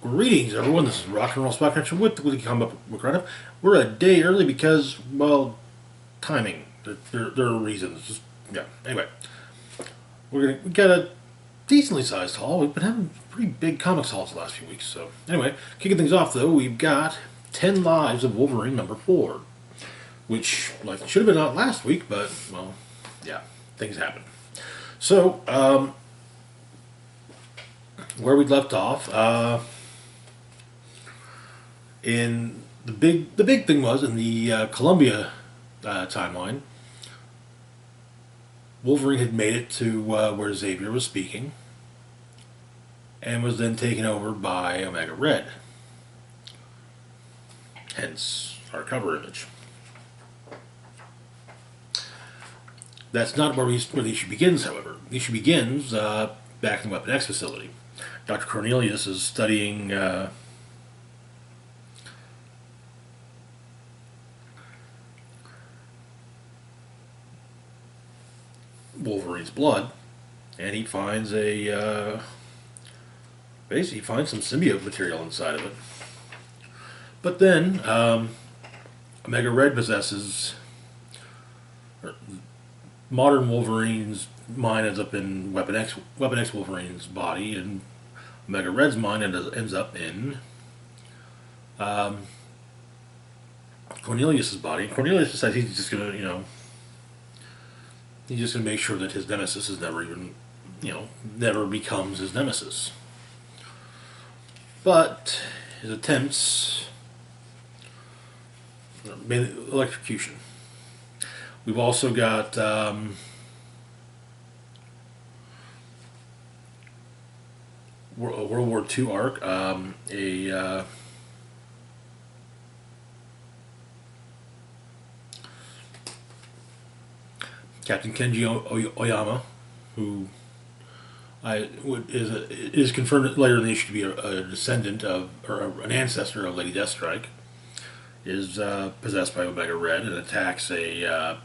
Greetings, everyone. This is Rock and Roll Spot Connection with the Weekly Comic Book Write-Up. We're a day early because, well, timing. There are reasons. Just, yeah. Anyway, we got a decently sized haul. We've been having pretty big comics hauls the last few weeks. So anyway, kicking things off though, we've got 10 Lives of Wolverine #4, which should have been out last week, but well, yeah, things happen. So where we left off. In the big thing was in the Columbia timeline, Wolverine had made it to where Xavier was speaking, and was then taken over by Omega Red. Hence our cover image. That's not where the issue begins, however. The issue begins back in the Weapon X facility. Dr. Cornelius is studying Wolverine's blood, and he finds basically finds some symbiote material inside of it. But then Omega Red possesses modern Wolverine's mind ends up in Weapon X Wolverine's body, and Omega Red's mind ends up in Cornelius's body. And Cornelius decides he's just gonna, he's just gonna make sure that his nemesis is never becomes his nemesis. But his attempts made electrocution. We've also got World War II arc, Captain Kenji Oyama, who is confirmed later in the issue to be a descendant of, or an ancestor of Lady Deathstrike, is possessed by Omega Red and attacks a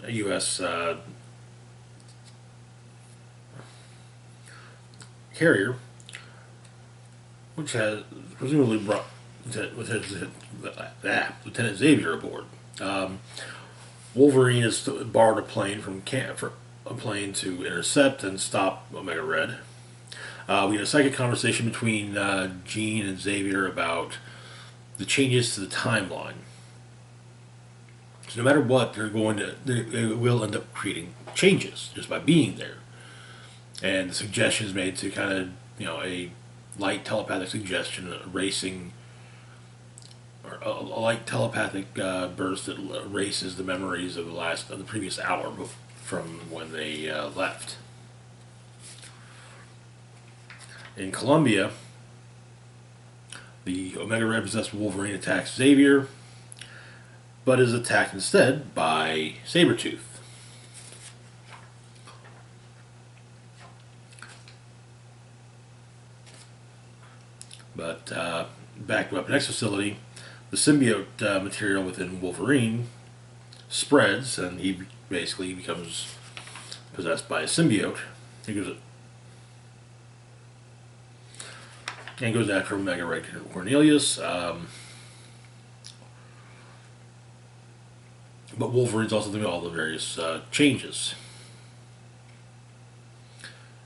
U.S. carrier, which has presumably brought Lieutenant Xavier aboard. Wolverine has borrowed a plane to intercept and stop Omega Red. We had a psychic conversation between Jean and Xavier about the changes to the timeline. So no matter what, they will end up creating changes just by being there. And the suggestion is made to kind of, a light telepathic suggestion, erasing, or a light telepathic burst that erases the memories of the previous hour from when they left. In Columbia, the Omega Red possessed Wolverine attacks Xavier, but is attacked instead by Sabretooth. But back to Weapon X facility, the symbiote material within Wolverine spreads, and he basically becomes possessed by a symbiote. He goes after Omega Red Cornelius. But Wolverine's also doing all the various changes,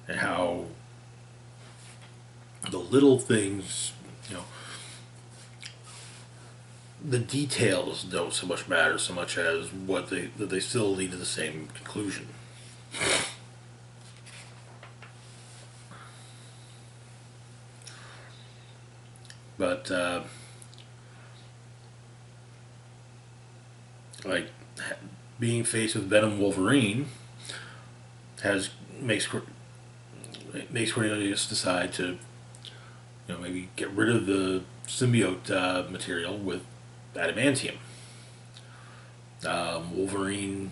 and how the little things, the details don't so much matter so much as that they still lead to the same conclusion. But being faced with Venom Wolverine makes Cornelius decide to maybe get rid of the symbiote material with adamantium. Wolverine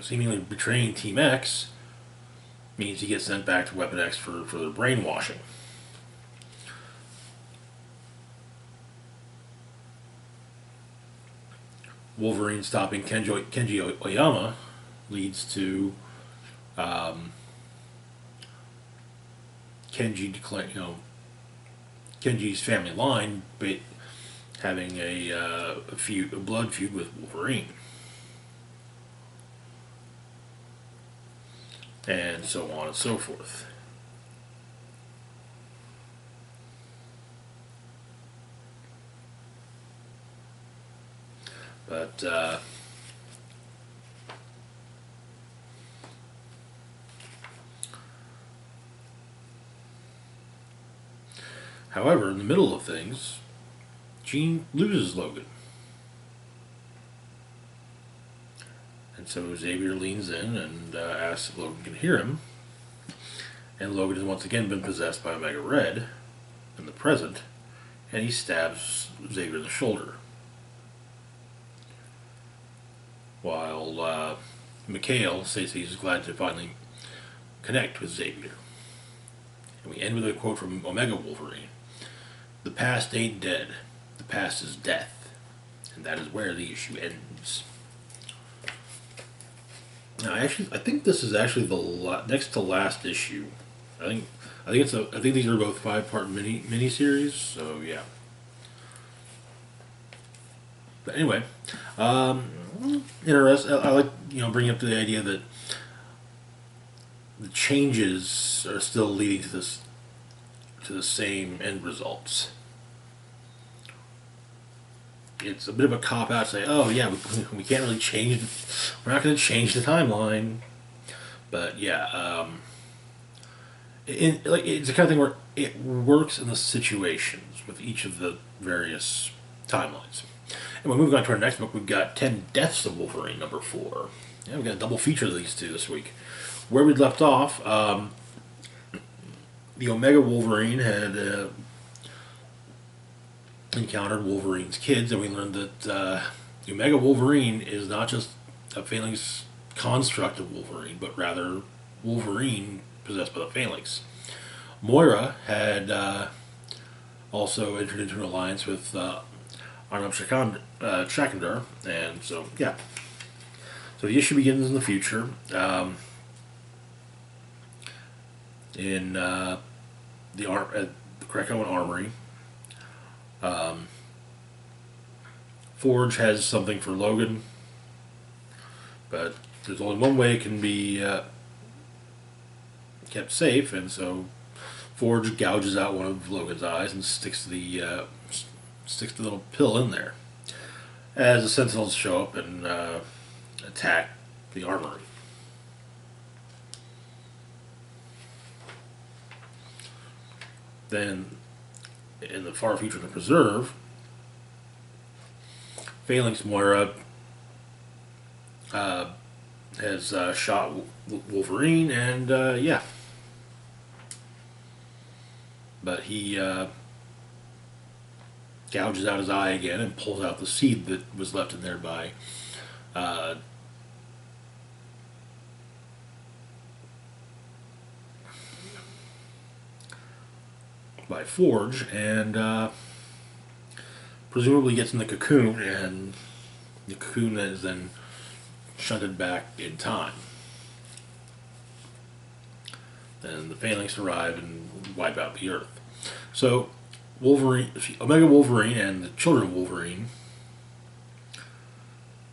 seemingly betraying Team X means he gets sent back to Weapon X for the brainwashing. Wolverine stopping Kenji Oyama leads to Kenji declare, Kenji's family line, but having a blood feud with Wolverine, and so on and so forth. But however, in the middle of things, Jean loses Logan. And so Xavier leans in and asks if Logan can hear him. And Logan has once again been possessed by Omega Red in the present, and he stabs Xavier in the shoulder. While Mikhail says he's glad to finally connect with Xavier. And we end with a quote from Omega Wolverine. "The past ain't dead. The past is death." And that is where the issue ends. Now, I think this is actually the next to last issue. I think these are both 5-part miniseries. So yeah. But anyway, interesting. I like bringing up the idea that the changes are still leading to the same end results. It's a bit of a cop out to say, oh yeah, we can't really change it. We're not going to change the timeline. But yeah, it's the kind of thing where it works in the situations with each of the various timelines. And we're moving on to our next book. We've got 10 Deaths of Wolverine, number 4. Yeah, we've got a double feature of these two this week. Where we'd left off, the Omega Wolverine had encountered Wolverine's kids, and we learned that the Omega Wolverine is not just a phalanx construct of Wolverine, but rather Wolverine possessed by the phalanx. Moira had also entered into an alliance with Arnab Shakandar, and so yeah. So the issue begins in the future, in the Krakoan Armory. Forge has something for Logan, but there's only one way it can be kept safe, and so Forge gouges out one of Logan's eyes and sticks the little pill in there, as the Sentinels show up and attack the armory. Then, in the far future of the Preserve, Phalanx Moira has shot Wolverine, and yeah. But he gouges out his eye again and pulls out the seed that was left in there by Forge, and presumably gets in the cocoon, and the cocoon is then shunted back in time. And the Phalanx arrive and wipe out the Earth. So Wolverine, Omega Wolverine and the children of Wolverine,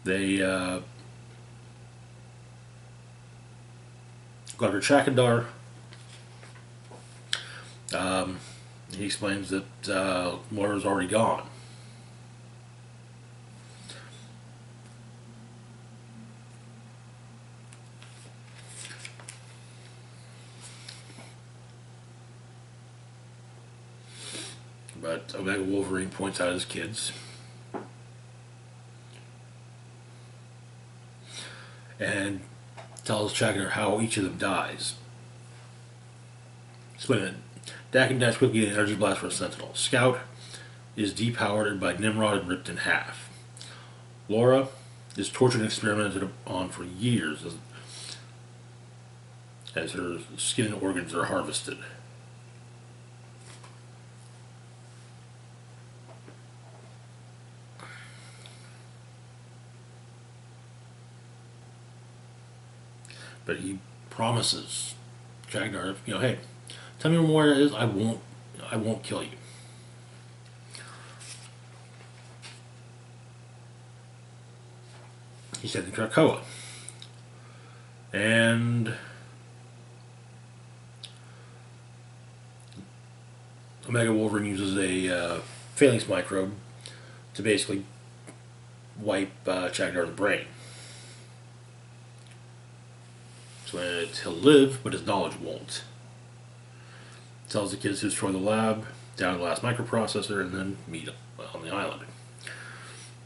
they go after Chakandar. He explains that Moira's already gone. But Omega Wolverine points out his kids. And tells Chakandar how each of them dies. Explain it. Dak can dash quickly in an energy blast for a Sentinel. Scout is depowered by Nimrod and ripped in half. Laura is tortured and experimented on for years as her skin and organs are harvested. But he promises Chakandar, hey, Tell me where Moira is. I won't kill you. He said to Krakoa. And Omega Wolverine uses a phalanx microbe to basically wipe Chagdar's brain. So he'll live, but his knowledge won't. Tells the kids to destroy the lab, down the last microprocessor, and then meet on the island.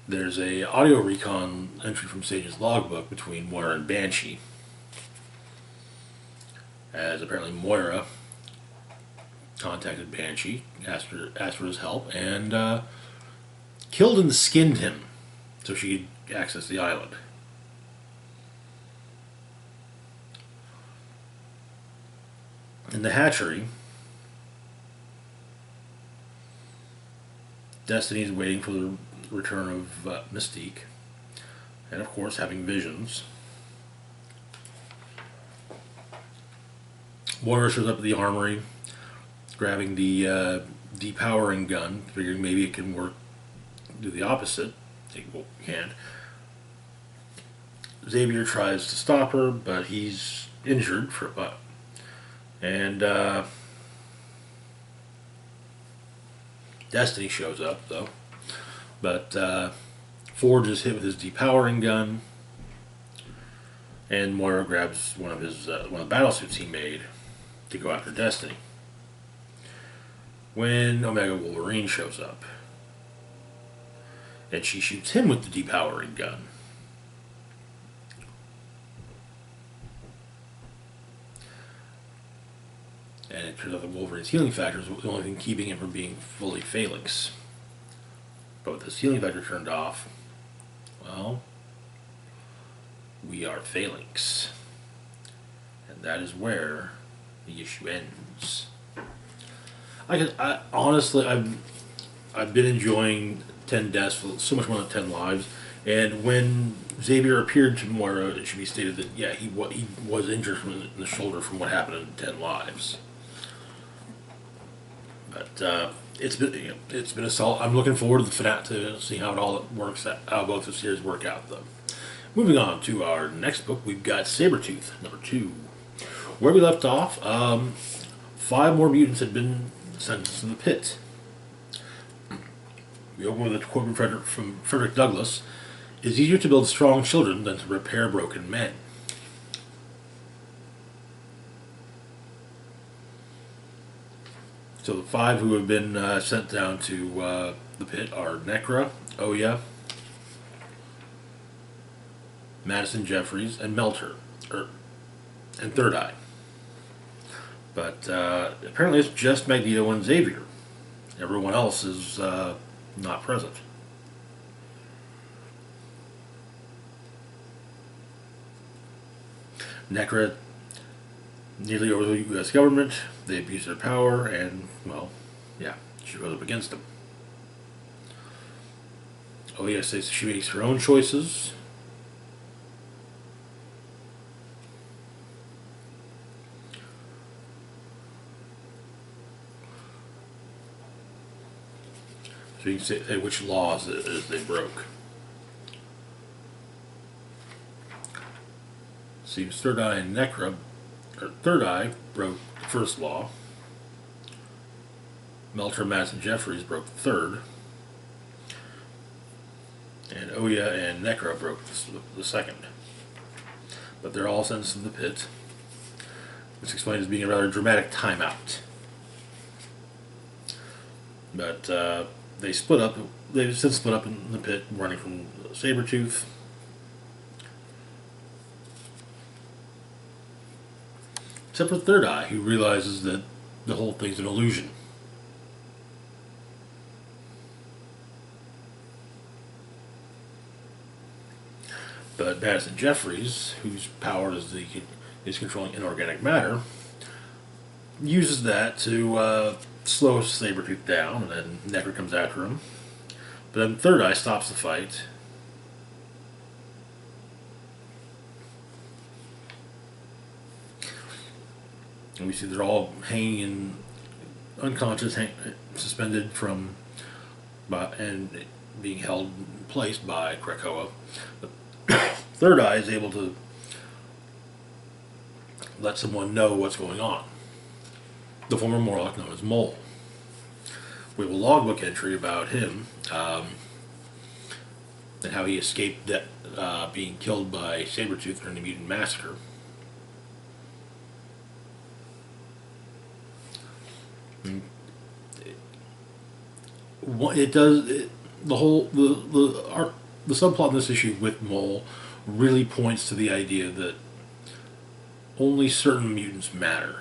There's a audio recon entry from Sage's logbook between Moira and Banshee, as apparently Moira contacted Banshee, asked for his help, and killed and skinned him so she could access the island. In the hatchery, Destiny is waiting for the return of Mystique, and of course having visions. Moira shows up at the armory, grabbing the depowering gun, figuring maybe it can work, do the opposite. Well, it can't. Xavier tries to stop her, but he's injured for a butt. And Destiny shows up, though. But Forge is hit with his depowering gun, and Moira grabs one of the battle suits he made to go after Destiny. When Omega Wolverine shows up, and she shoots him with the depowering gun. And it turns out that Wolverine's healing factor is the only thing keeping him from being fully phalanx. But with his healing factor turned off, well, we are phalanx. And that is where the issue ends. Honestly, I've been enjoying 10 Deaths so much more than 10 Lives. And when Xavier appeared to Moira, it should be stated that, yeah, he was injured in the shoulder from what happened in 10 Lives. But it's been a solid. I'm looking forward to the finale to see how it all works out, how both the series work out, though. Moving on to our next book, we've got Sabretooth, number 2. Where we left off, 5 more mutants had been sentenced in the pit. We open with a quote from Frederick Douglass: "It's easier to build strong children than to repair broken men." So the 5 who have been sent down to the pit are Necra, Oya, Madison Jeffries, and Melter, and Third Eye. But apparently it's just Magneto and Xavier. Everyone else is not present. Necra nearly over the U.S. government. They abuse their power, and, well, yeah, she rose up against them. Oya says she makes her own choices. So you can say which laws they broke. Seems Third Eye and Necra, or Third Eye broke the first law. Melter, Madison, Jeffries broke the third. And Oya and Necra broke the second. But they're all sentenced to the pit, which explained as being a rather dramatic timeout. But they split up. They've since split up in the pit, running from Sabretooth. Except for Third Eye, who realizes that the whole thing's an illusion. But Madison Jeffries, whose power is controlling inorganic matter, uses that to slow Sabretooth down, and then Necra comes after him. But then Third Eye stops the fight. And we see they're all hanging in unconscious, suspended from, and being held in place by Krakoa. The Third Eye is able to let someone know what's going on. The former Morlock known as Mole. We have a logbook entry about him, and how he escaped being killed by Sabretooth during the Mutant Massacre. The subplot in this issue with Mole really points to the idea that only certain mutants matter.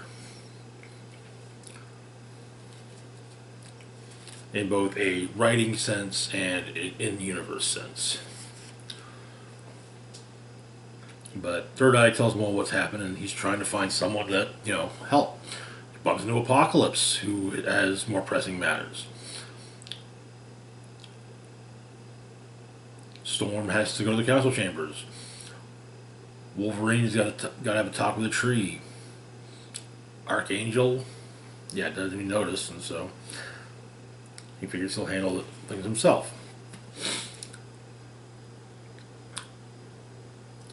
In both a writing sense and in-universe sense. But Third Eye tells Mole what's happened, and he's trying to find someone that, help. He bumps into Apocalypse, who has more pressing matters. Storm has to go to the council chambers. Wolverine's got to have a talk with a tree. Archangel, doesn't even notice, and so he figures he'll handle things himself.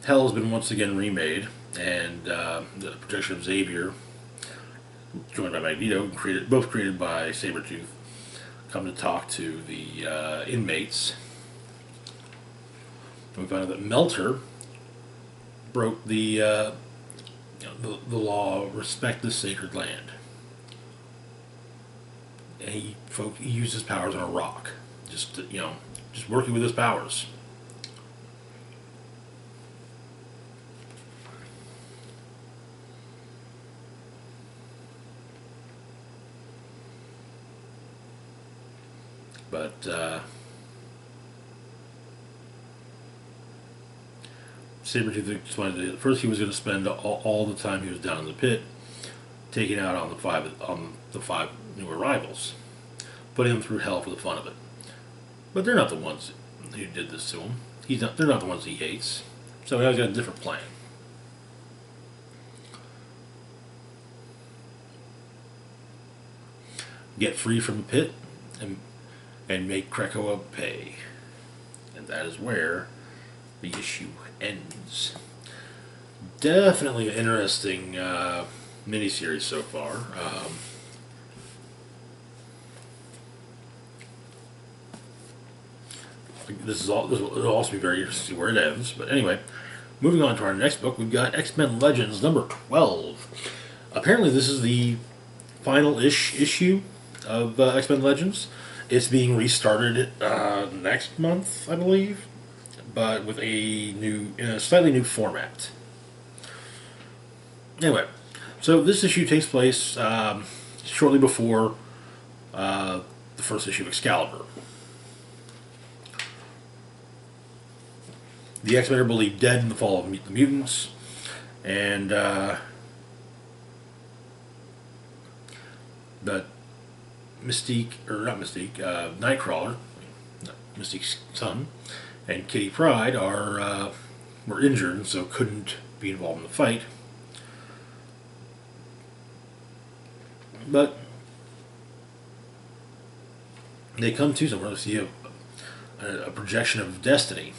Hell has been once again remade, and the projection of Xavier, joined by Magneto, both created by Sabretooth, come to talk to the inmates. And we find out that Melter broke the law of respect this sacred land. And he used his powers on a rock, just working with his powers. But Sabretooth explained that at first he was going to spend all the time he was down in the pit taking out on the five new arrivals, putting them through hell for the fun of it. But they're not the ones who did this to him. They're not the ones he hates. So he's got a different plan. Get free from the pit and make Krakoa pay. And that is where the issue ends. Definitely an interesting miniseries so far. This will also be very interesting where it ends. But anyway, moving on to our next book, we've got XMen Legends number 12. Apparently this is the final-ish issue of XMen Legends. It's being restarted next month, I believe, but with in a slightly new format. Anyway, so this issue takes place shortly before the first issue of Excalibur. The X-Men are believed dead in the fall of the mutants, and but Nightcrawler, Mystique's son, and Kitty Pryde were injured and so couldn't be involved in the fight. But they come to somewhere to see a projection of destiny,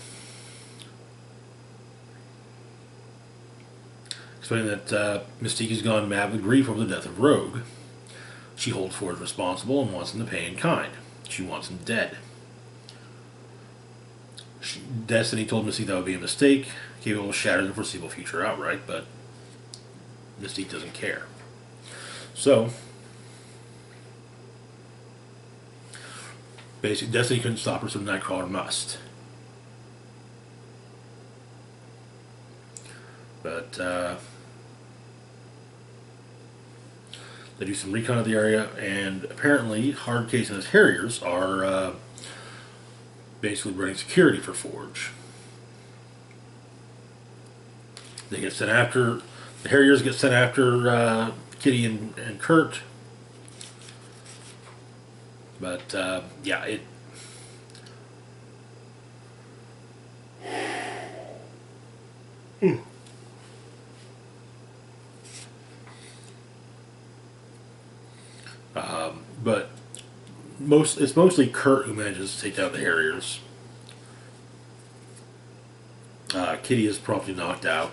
explaining that Mystique has gone mad with grief over the death of Rogue. She holds Ford responsible and wants him to pay in kind. She wants him dead. Destiny told Mystique that would be a mistake, capable of shattering the foreseeable future outright, but Mystique doesn't care. So, basically, Destiny couldn't stop her, so Nightcrawler must. But they do some recon of the area, and apparently Hardcase and his Harriers are basically running security for Forge. They get sent after, the Harriers get sent after Kitty and Kurt. But yeah, it But it's mostly Kurt who manages to take down the Harriers. Kitty is promptly knocked out,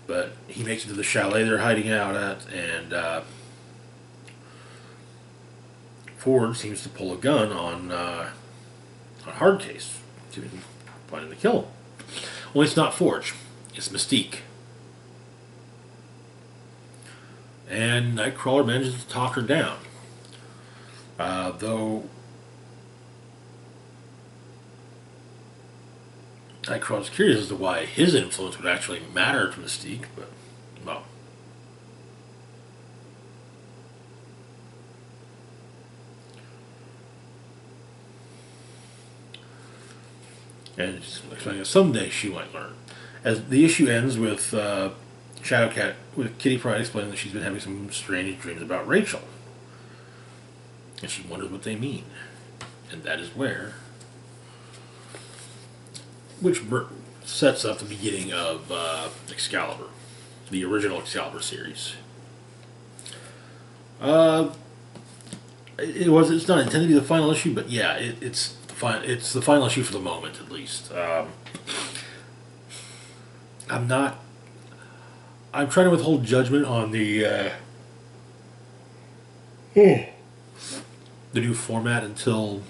but he makes it to the chalet they're hiding out at, and Ford seems to pull a gun on Hardcase, planning to kill him. Only it's not Forge, it's Mystique. And Nightcrawler manages to talk her down. Though Nightcrawler's curious as to why his influence would actually matter to Mystique, but, well. And she's explaining that someday she might learn. As the issue ends with Shadowcat, with Kitty Pryde explaining that she's been having some strange dreams about Rachel. And she wonders what they mean. And that is where... which sets up the beginning of Excalibur. The original Excalibur series. It's not intended to be the final issue, but yeah, it's the final issue for the moment, at least. I'm trying to withhold judgment on the new format until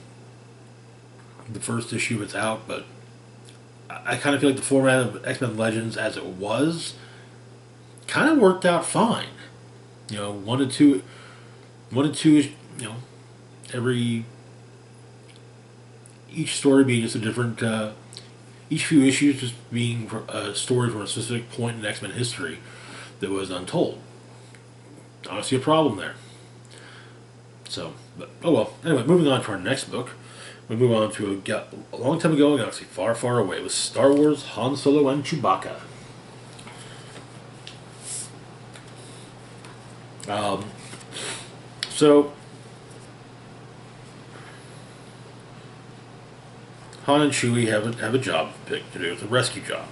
the first issue is out, but I kind of feel like the format of XMen Legends as it was kind of worked out fine. You know, one to two, you know, each story being just a different, each few issues just being a story from a specific point in X-Men history that was untold. I don't see a problem there. So, but, oh well. Anyway, moving on to our next book. We move on to a long time ago, a galaxy far, far away, with Star Wars, Han Solo, and Chewbacca. So, Han and Chewie have a job to do. It's a rescue job.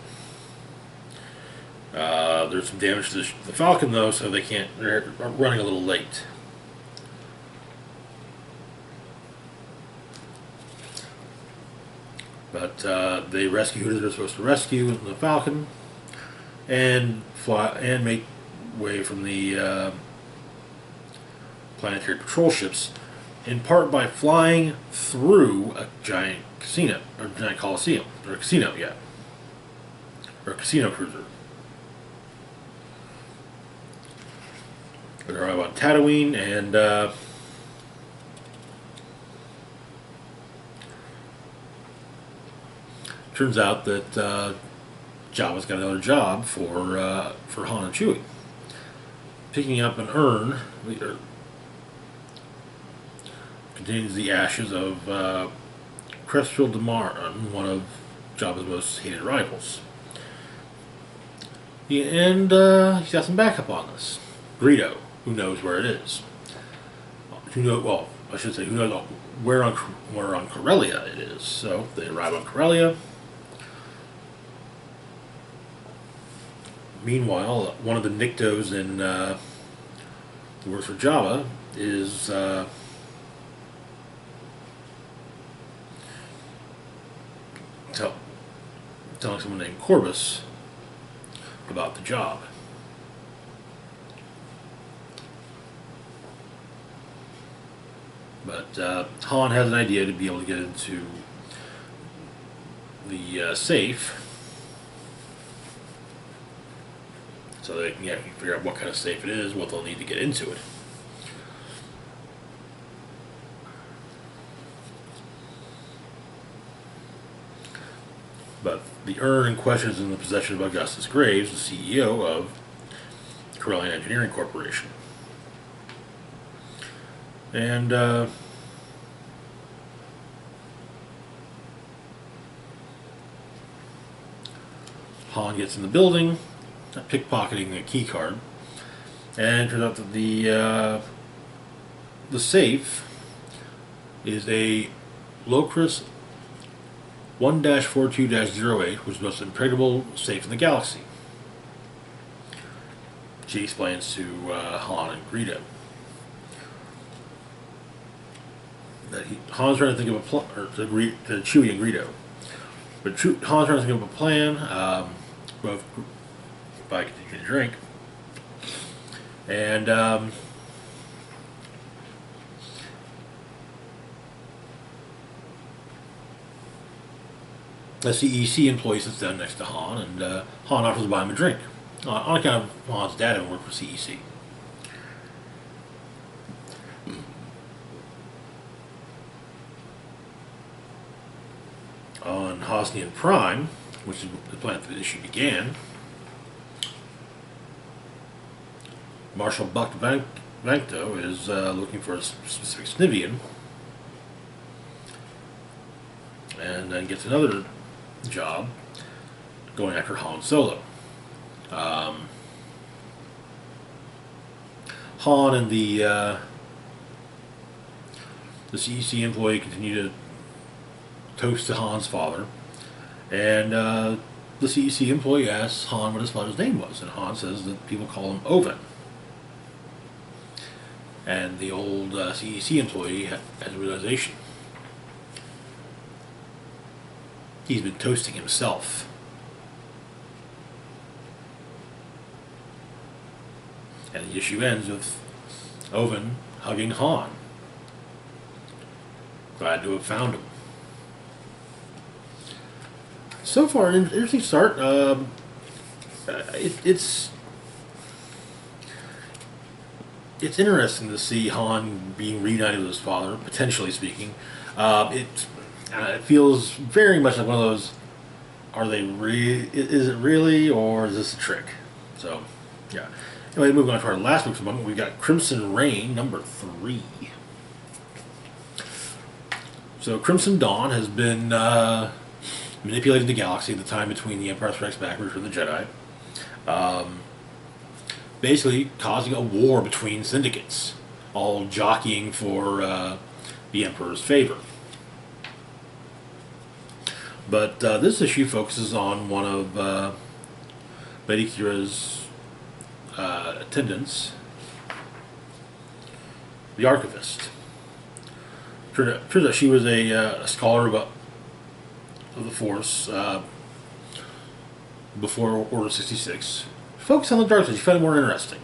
There's some damage to the Falcon, though, so they're running a little late. But they rescue who they're supposed to rescue in the Falcon, and make way from the planetary patrol ships, in part by flying through a giant casino, or giant coliseum, or a casino, yeah, or a casino cruiser. They arrive on Tatooine, and turns out that Jabba's got another job for Han and Chewie, picking up an urn contains the ashes of Crestfield Damar, one of Jabba's most hated rivals. And he's got some backup on this. Greedo, who knows where it is. Who knows where on Corellia it is. So they arrive on Corellia. Meanwhile, one of the Niktos in who works for Jabba is telling someone named Corbus about the job. But Han has an idea to be able to get into the safe, so they can figure out what kind of safe it is, what they'll need to get into it. But the urn in question is in the possession of Augustus Graves, the CEO of Corellian Engineering Corporation. And Han gets in the building, pickpocketing a key card, and it turns out that the safe is a Locris 1-42-08, which is the most impregnable safe in the galaxy. She explains to Han and Greedo. Han's trying to think of a plan, or to Chewie and Greedo. But Han's trying to think of a plan, both by continuing to drink. And a CEC employee sits down next to Han, and Han offers to buy him a drink. On account of Han's dad having worked for CEC. On Hosnian Prime, which is the planet that the issue began, Marshal Buck Vancto is looking for a specific Snivian, and then gets another job going after Han Solo. Han and the CEC employee continue to toast to Han's father, and the CEC employee asks Han what his father's name was, and Han says that people call him Owen. And the old CEC employee has a realization. He's been toasting himself. And the issue ends with Owen hugging Han. Glad to have found him. So far, an interesting start. It's interesting to see Han being reunited with his father, potentially speaking. It feels very much like one of those, are they is it really, or is this a trick? So, yeah. Anyway, moving on to our last book for the moment, we've got Crimson Reign, number 3. So, Crimson Dawn has been manipulating the galaxy at the time between the Empire Strikes Back and Return of the Jedi. Basically causing a war between syndicates, all jockeying for the Emperor's favor. But this issue focuses on one of Lady Kira's attendants, the Archivist. Turns out she was a scholar of the Force before Order 66. Focus on the dark side. She found it more interesting.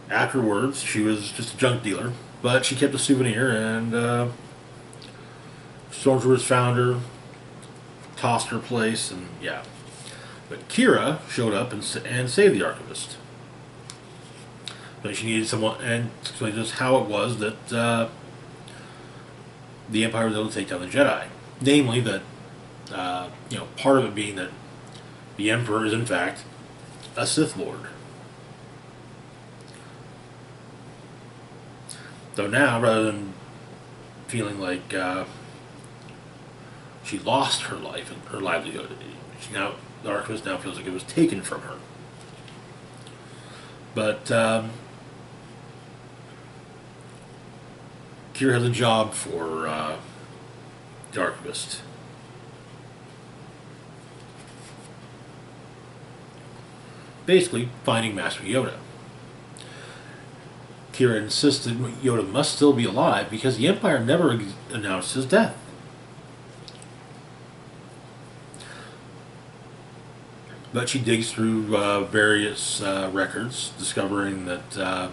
Afterwards, she was just a junk dealer, but she kept a souvenir, and Stormtroopers found her, tossed her place, and yeah. But Kira showed up and saved the Archivist. But she needed someone, and explained just how it was that the Empire was able to take down the Jedi. Namely, that part of it being that the Emperor is in fact a Sith Lord. Though now, rather than feeling like she lost her life and her livelihood, the Archivist now feels like it was taken from her. But Kira has a job for the Archivist. Basically, finding Master Yoda. Kira insisted Yoda must still be alive because the Empire never announced his death. But she digs through various records, discovering that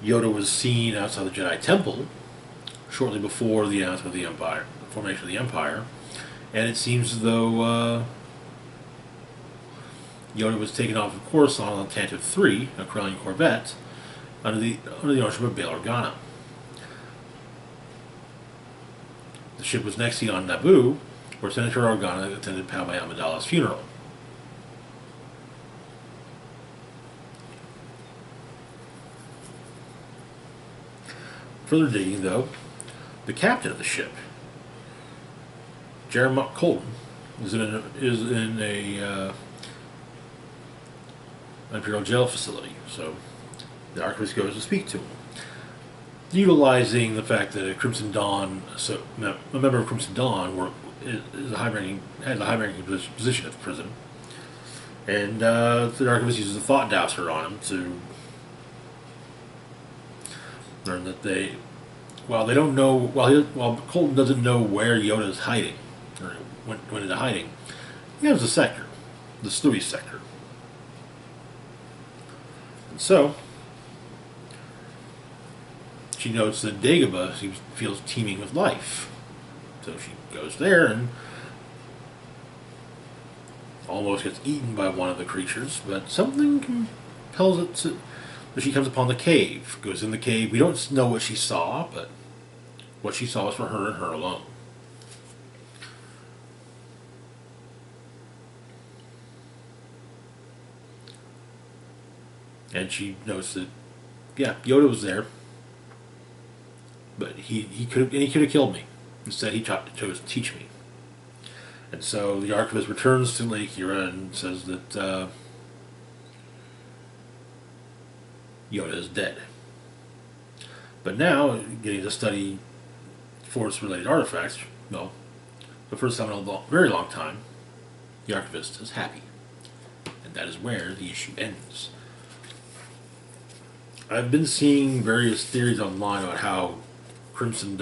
Yoda was seen outside the Jedi Temple shortly before the announcement of the Empire, the formation of the Empire, and it seems as though Yoda was taken off of Coruscant on Tantive 3, a Corellian corvette, under the ownership of Bail Organa. The ship was next seen on Naboo, where Senator Organa attended Padme Amidala's funeral. Further digging, though, the captain of the ship, Jeremiah Colton, is in a Imperial jail facility. So the Archivist goes to speak to him, utilizing the fact that a Crimson Dawn, a member of Crimson Dawn, has a high-ranking position at the prison. And the archivist uses a thought dowser on him to learn that while they don't know, while Colton doesn't know where Yoda is hiding, or went into hiding, he knows the sector, the Stewie sector. And so, she notes that Dagobah feels teeming with life. So she goes there and almost gets eaten by one of the creatures, but something compels it to. But she comes upon the cave, goes in the cave. We don't know what she saw, but what she saw was for her and her alone. And she notes that, yeah, Yoda was there, but he could have killed me. Instead, he chose to teach me. And so the archivist returns to Lake Hira and says that Yoda is dead. But now, getting to study Force-related artifacts, well, the first time in a very long time, the archivist is happy. And that is where the issue ends. I've been seeing various theories online about how Crimson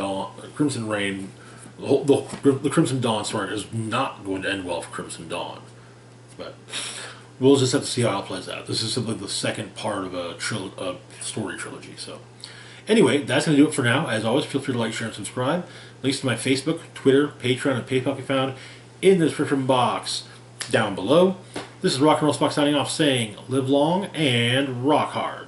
Reign, the Crimson Dawn story is not going to end well for Crimson Dawn. But we'll just have to see how it plays out. This is simply the second part of a story trilogy. So, anyway, that's going to do it for now. As always, feel free to like, share, and subscribe. Links to my Facebook, Twitter, Patreon, and PayPal can be found in the description box down below. This is Rock and Roll Spock signing off, saying live long and rock hard.